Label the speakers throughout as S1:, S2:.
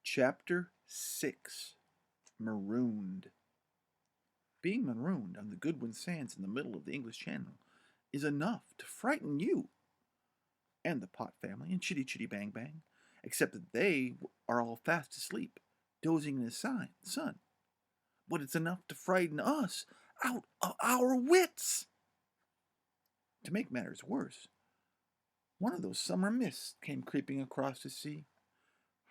S1: Chapter 6 Marooned. Being marooned on the Goodwin Sands in the middle of the English Channel is enough to frighten you and the Pot family and Chitty Bang Bang, except that they are all fast asleep, dozing in the sun. But it's enough to frighten us out of our wits. To make matters worse, one of those summer mists came creeping across the sea,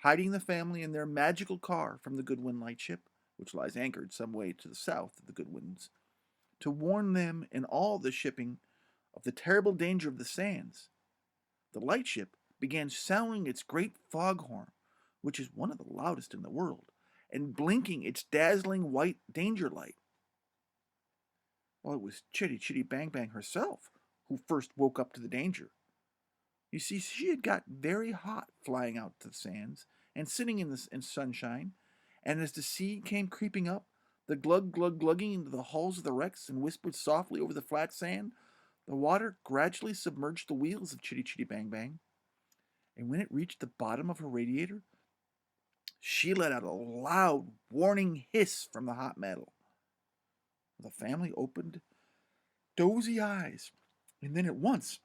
S1: hiding the family in their magical car from the Goodwin lightship, which lies anchored some way to the south of the Goodwins, to warn them and all the shipping of the terrible danger of the sands. The lightship began sounding its great foghorn, which is one of the loudest in the world, and blinking its dazzling white danger light. Well, it was Chitty Bang Bang herself who first woke up to the danger. You see, she had got very hot flying out to the sands and sitting in the sunshine, and as the sea came creeping up, the glugging into the hulls of the wrecks and whispered softly over the flat sand, the water gradually submerged the wheels of Chitty Bang Bang, and when it reached the bottom of her radiator, she let out a loud, warning hiss from the hot metal. The family opened dozy eyes, and then at once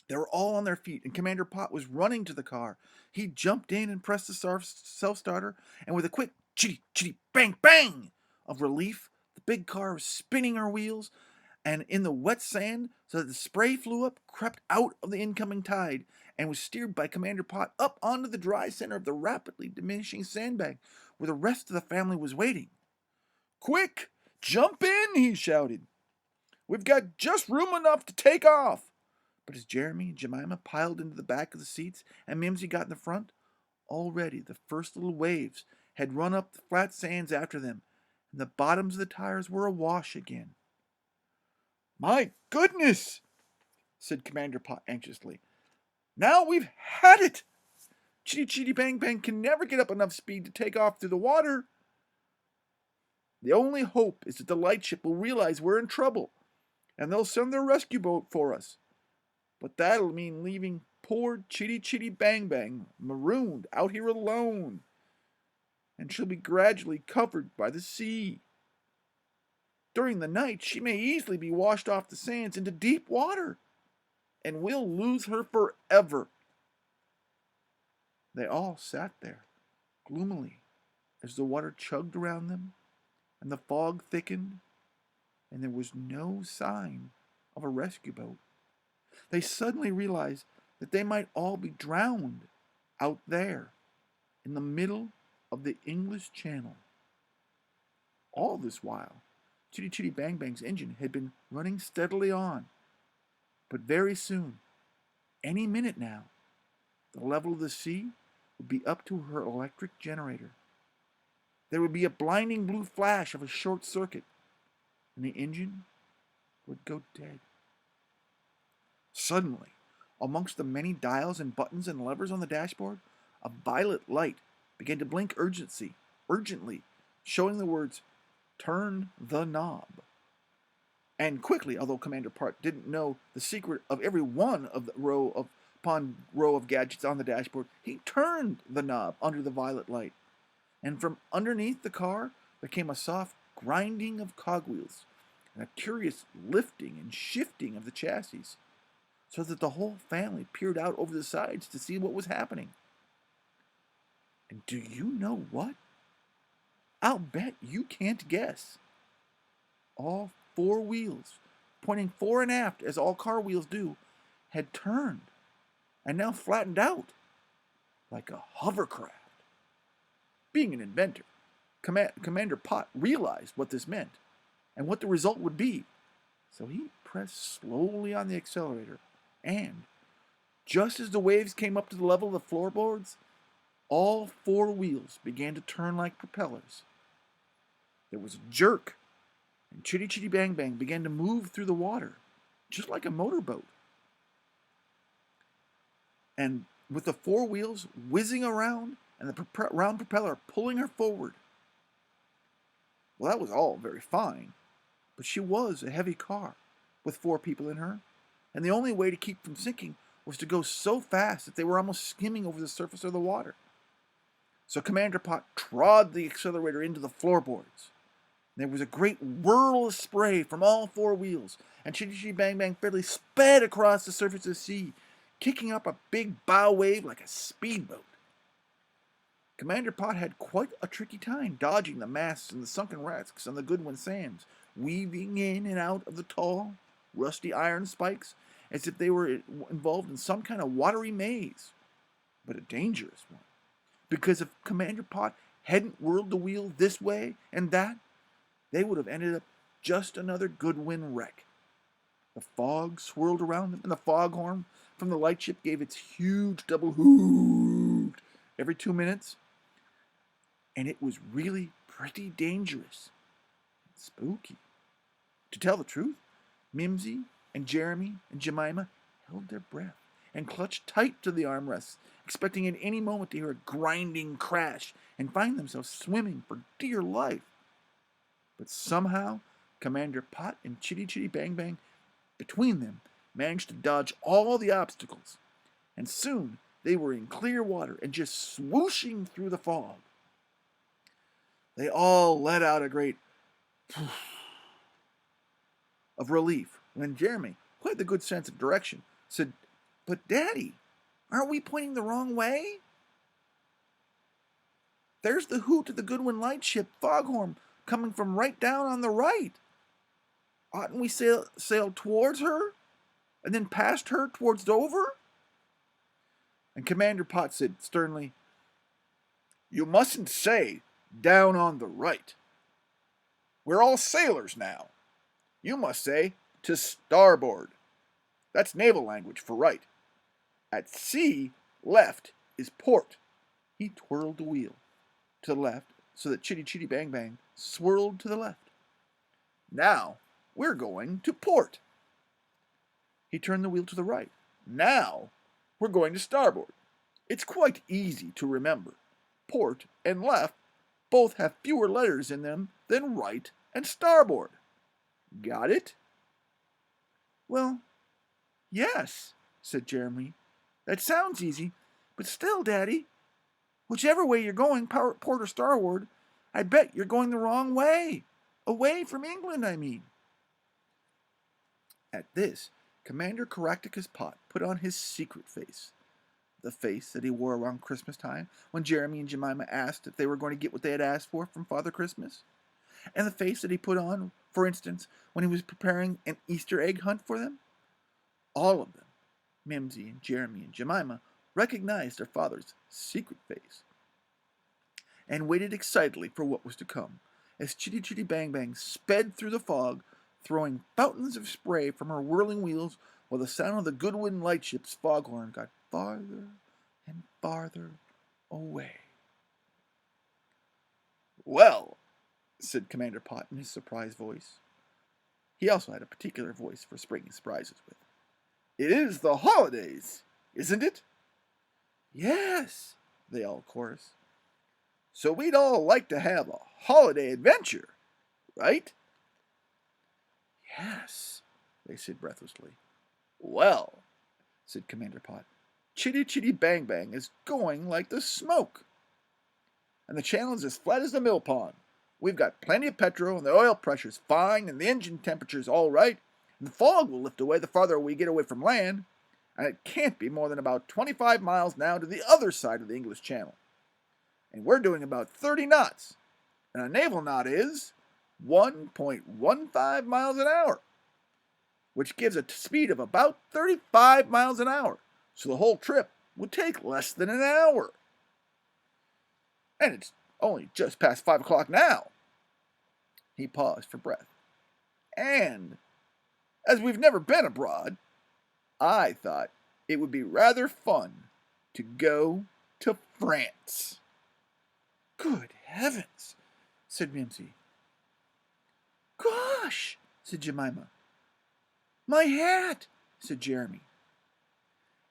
S1: they were all on their feet, and Commander Pot was running to the car. He jumped in and pressed the self-starter, and with a quick chitty, bang, bang of relief, the big car was spinning her wheels, and in the wet sand, so that the spray flew up, crept out of the incoming tide, and was steered by Commander Pot up onto the dry center of the rapidly diminishing sandbank, where the rest of the family was waiting. "Quick! Jump in!" he shouted. "We've got just room enough to take off." But as Jeremy and Jemima piled into the back of the seats and Mimsy got in the front, already the first little waves had run up the flat sands after them, and the bottoms of the tires were awash again. "My goodness!" said Commander Pot anxiously. "Now we've had it! Chitty Bang Bang can never get up enough speed to take off through the water. The only hope is that the lightship will realize we're in trouble, and they'll send their rescue boat for us. But that'll mean leaving poor Chitty Bang Bang marooned out here alone, and she'll be gradually covered by the sea. During the night, she may easily be washed off the sands into deep water, and we'll lose her forever." They all sat there, gloomily, as the water chugged around them, and the fog thickened, and there was no sign of a rescue boat. They suddenly realized that they might all be drowned out there in the middle of the English Channel. All this while, Chitty Bang Bang's engine had been running steadily on, but very soon, any minute now, the level of the sea would be up to her electric generator. There would be a blinding blue flash of a short circuit, and the engine would go dead. Suddenly, amongst the many dials and buttons and levers on the dashboard, a violet light began to blink urgently, showing the words, "Turn the knob." And quickly, although Commander Part didn't know the secret of every one of the row of gadgets on the dashboard, he turned the knob under the violet light, and from underneath the car there came a soft grinding of cogwheels and a curious lifting and shifting of the chassis, so that the whole family peered out over the sides to see what was happening. And do you know what? I'll bet you can't guess. All four wheels, pointing fore and aft as all car wheels do, had turned and now flattened out like a hovercraft. Being an inventor, Commander Pot realized what this meant and what the result would be, so he pressed slowly on the accelerator, and just as the waves came up to the level of the floorboards, all four wheels began to turn like propellers. There was a jerk, and Chitty Bang Bang began to move through the water, just like a motorboat. And with the four wheels whizzing around and the round propeller pulling her forward. Well, that was all very fine, but she was a heavy car with four people in her, and the only way to keep from sinking was to go so fast that they were almost skimming over the surface of the water. So Commander Pot trod the accelerator into the floorboards. There was a great whirl of spray from all four wheels, and Chitty Chitty Bang Bang fairly sped across the surface of the sea, kicking up a big bow wave like a speedboat. Commander Pot had quite a tricky time dodging the masts and the sunken wrecks on the Goodwin sands, weaving in and out of the tall, rusty iron spikes as if they were involved in some kind of watery maze, but a dangerous one. Because if Commander Pot hadn't whirled the wheel this way and that, they would have ended up just another Goodwin wreck. The fog swirled around them, and the foghorn from the lightship gave its huge double hoot every 2 minutes, and it was really pretty dangerous and spooky. To tell the truth, Mimsy and Jeremy and Jemima held their breath and clutched tight to the armrests, expecting at any moment to hear a grinding crash and find themselves swimming for dear life. But somehow, Commander Pot and Chitty Chitty Bang Bang, between them, managed to dodge all the obstacles, and soon they were in clear water and just swooshing through the fog. They all let out a great of relief when Jeremy, who had the good sense of direction, said, "But Daddy, aren't we pointing the wrong way? There's the hoot of the Goodwin lightship foghorn coming from right down on the right. Oughtn't we sail towards her and then past her towards Dover?" And Commander Pot said sternly, "You mustn't say down on the right. We're all sailors now. You must say to starboard. That's naval language for right. At sea, left is port." He twirled the wheel to the left so that Chitty Chitty Bang Bang swirled to the left. "Now we're going to port." He turned the wheel to the right. "Now we're going to starboard. It's quite easy to remember. Port and left both have fewer letters in them than right and starboard. Got it?" "Well, yes," said Jeremy. "That sounds easy, but still, Daddy, whichever way you're going, port or starboard, I bet you're going the wrong way. Away from England, I mean." At this, Commander Caractacus Pot put on his secret face, the face that he wore around Christmas time when Jeremy and Jemima asked if they were going to get what they had asked for from Father Christmas, and the face that he put on, for instance, when he was preparing an Easter egg hunt for them. All of them, Mimsy and Jeremy and Jemima, recognized their father's secret face and waited excitedly for what was to come, as Chitty Chitty Bang Bang sped through the fog, throwing fountains of spray from her whirling wheels, while the sound of the Goodwin lightship's foghorn got farther and farther away. "Well," said Commander Pot in his surprised voice. He also had a particular voice for springing surprises with. "It is the holidays, isn't it?" "Yes," they all chorused. "So we'd all like to have a holiday adventure, right?" "Yes," they said breathlessly. "Well," said Commander Pot, "Chitty Chitty Bang Bang is going like the smoke. And the channel is as flat as the mill pond. We've got plenty of petrol, and the oil pressure's fine, and the engine temperature's all right, and the fog will lift away the farther we get away from land, and it can't be more than about 25 miles now to the other side of the English Channel. And we're doing about 30 knots, and a naval knot is 1.15 miles an hour, which gives a speed of about 35 miles an hour, so the whole trip would take less than an hour. And it's only just past 5 o'clock now." He paused for breath. "And, as we've never been abroad, I thought it would be rather fun to go to France." "Good heavens," said Mimsy. "Gosh," said Jemima. "My hat," said Jeremy.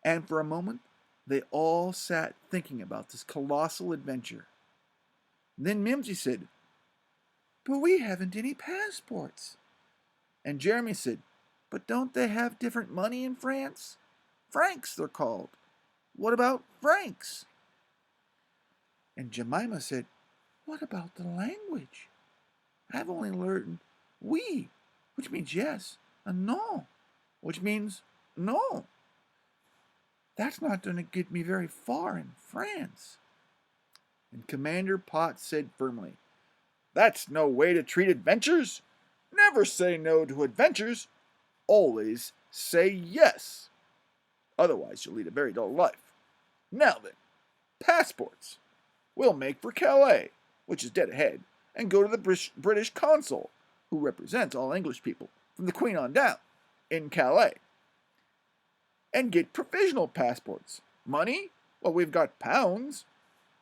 S1: And for a moment, they all sat thinking about this colossal adventure. Then Mimsy said, "But we haven't any passports." And Jeremy said, "But don't they have different money in France? Francs, they're called. What about francs?" And Jemima said, "What about the language? I've only learned oui, which means yes, and non, which means no. That's not going to get me very far in France." And Commander Potts said firmly, "That's no way to treat adventures. Never say no to adventures. Always say yes. Otherwise, you'll lead a very dull life. Now then, passports. We'll make for Calais, which is dead ahead, and go to the British consul, who represents all English people, from the Queen on down, in Calais. And get provisional passports. Money? Well, we've got pounds.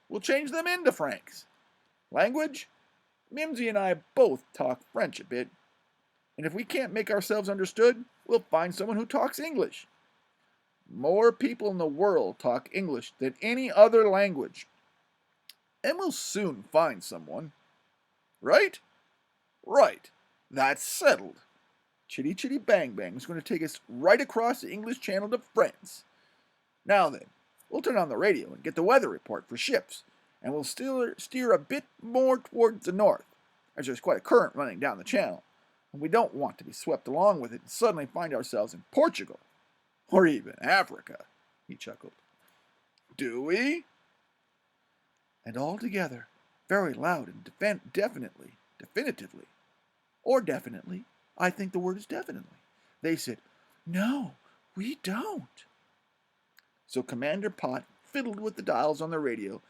S1: We'll change them into francs. Language? Mimsy and I both talk French a bit. And if we can't make ourselves understood, we'll find someone who talks English. More people in the world talk English than any other language. And we'll soon find someone. Right? Right. That's settled. Chitty Chitty Bang Bang is going to take us right across the English Channel to France. Now then, we'll turn on the radio and get the weather report for ships, and we'll steer a bit more towards the north, as there's quite a current running down the channel, and we don't want to be swept along with it and suddenly find ourselves in Portugal, or even Africa," he chuckled. "Do we?" And all together, very loud and definitively, I think the word is definitely, they said, "No, we don't." So Commander Pot fiddled with the dials on the radio,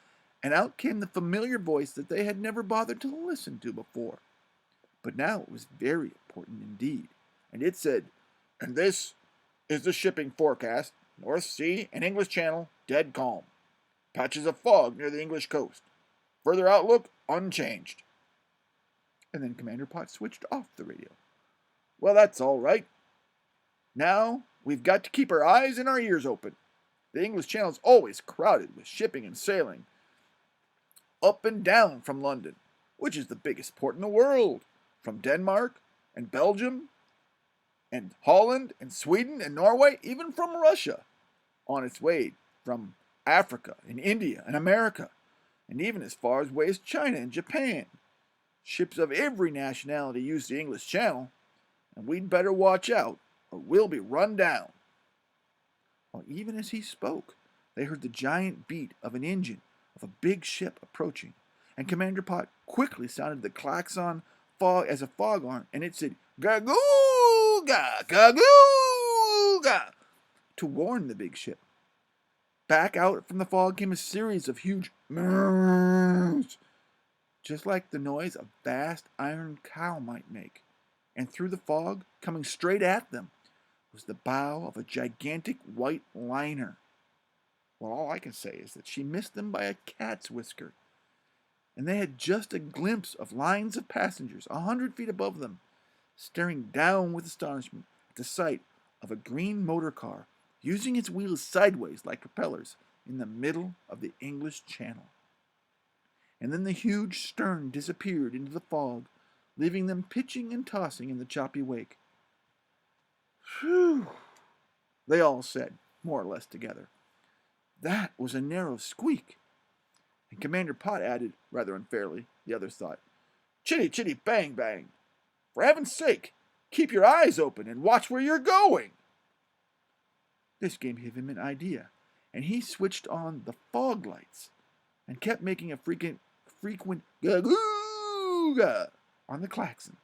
S1: and out came the familiar voice that they had never bothered to listen to before. But now it was very important indeed, and it said, "And this is the shipping forecast. North Sea and English Channel, dead calm. Patches of fog near the English coast. Further outlook, unchanged." And then Commander Pot switched off the radio. "Well, that's all right. Now we've got to keep our eyes and our ears open. The English Channel is always crowded with shipping and sailing up and down from London, which is the biggest port in the world, from Denmark and Belgium and Holland and Sweden and Norway, even from Russia, on its way from Africa and India and America, and even as far away as China and Japan. Ships of every nationality use the English Channel, and we'd better watch out, or we'll be run down." Well, even as he spoke, they heard the giant beat of an engine of a big ship approaching, and Commander Pot quickly sounded the klaxon as a foghorn, and it said, "Gagoo-ga, gagoo-ga," to warn the big ship. Back out from the fog came a series of huge murrs, just like the noise a vast iron cow might make. And through the fog, coming straight at them, was the bow of a gigantic white liner. Well, all I can say is that she missed them by a cat's whisker, and they had just a glimpse of lines of passengers 100 feet above them, staring down with astonishment at the sight of a green motor car using its wheels sideways like propellers in the middle of the English Channel. And then the huge stern disappeared into the fog, leaving them pitching and tossing in the choppy wake. "Phew," they all said, more or less together. "That was a narrow squeak." And Commander Pot added, rather unfairly, the others thought, "Chitty Chitty Bang Bang, for heaven's sake, keep your eyes open and watch where you're going." This gave him an idea, and he switched on the fog lights and kept making a frequent gagoo-ga on the klaxon.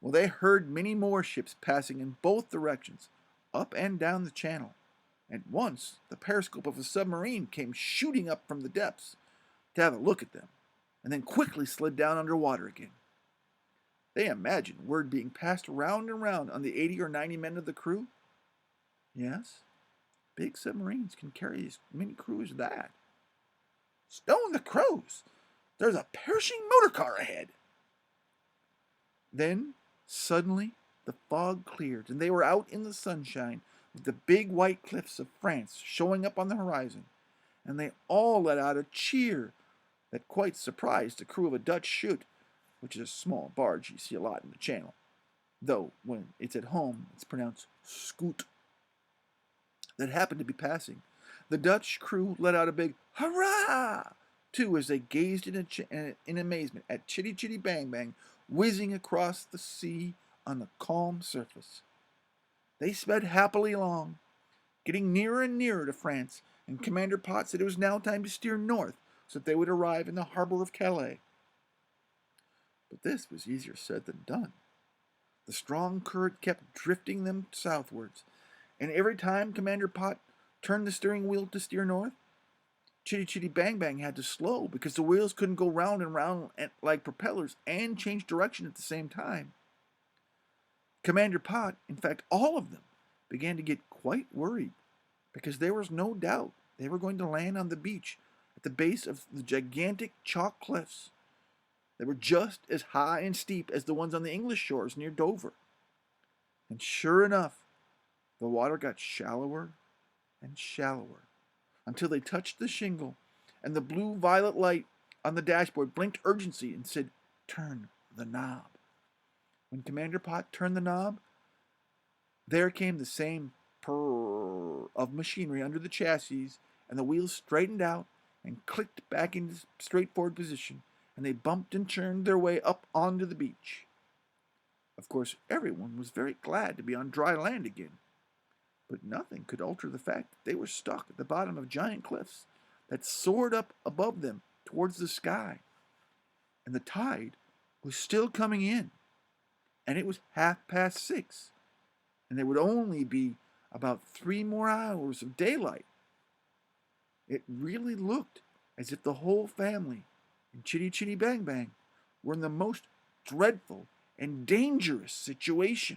S1: Well, they heard many more ships passing in both directions, up and down the channel, and once the periscope of a submarine came shooting up from the depths to have a look at them, and then quickly slid down underwater again. They imagined word being passed round and round on the 80 or 90 men of the crew. Yes, big submarines can carry as many crew as that. "Stone the crows! There's a perishing motor car ahead!" Then, suddenly, the fog cleared, and they were out in the sunshine with the big white cliffs of France showing up on the horizon, and they all let out a cheer that quite surprised the crew of a Dutch schoot, which is a small barge you see a lot in the channel, though when it's at home it's pronounced scoot, that happened to be passing. The Dutch crew let out a big hurrah too, as they gazed in amazement at Chitty Chitty Bang Bang whizzing across the sea on the calm surface. They sped happily along, getting nearer and nearer to France, and Commander Potts said it was now time to steer north so that they would arrive in the harbor of Calais. But this was easier said than done. The strong current kept drifting them southwards, and every time Commander Pot turned the steering wheel to steer north, Chitty Chitty Bang Bang had to slow because the wheels couldn't go round and round like propellers and change direction at the same time. Commander Pot, in fact all of them, began to get quite worried because there was no doubt they were going to land on the beach at the base of the gigantic chalk cliffs. They were just as high and steep as the ones on the English shores near Dover. And sure enough, the water got shallower and shallower until they touched the shingle, and the blue-violet light on the dashboard blinked urgency and said, "Turn the knob." When Commander Pot turned the knob, there came the same purr of machinery under the chassis, and the wheels straightened out and clicked back into straightforward position, and they bumped and churned their way up onto the beach. Of course, everyone was very glad to be on dry land again, but nothing could alter the fact that they were stuck at the bottom of giant cliffs that soared up above them towards the sky, and the tide was still coming in, and it was 6:30, and there would only be about 3 more hours of daylight. It really looked as if the whole family and Chitty Chitty Bang Bang were in the most dreadful and dangerous situation.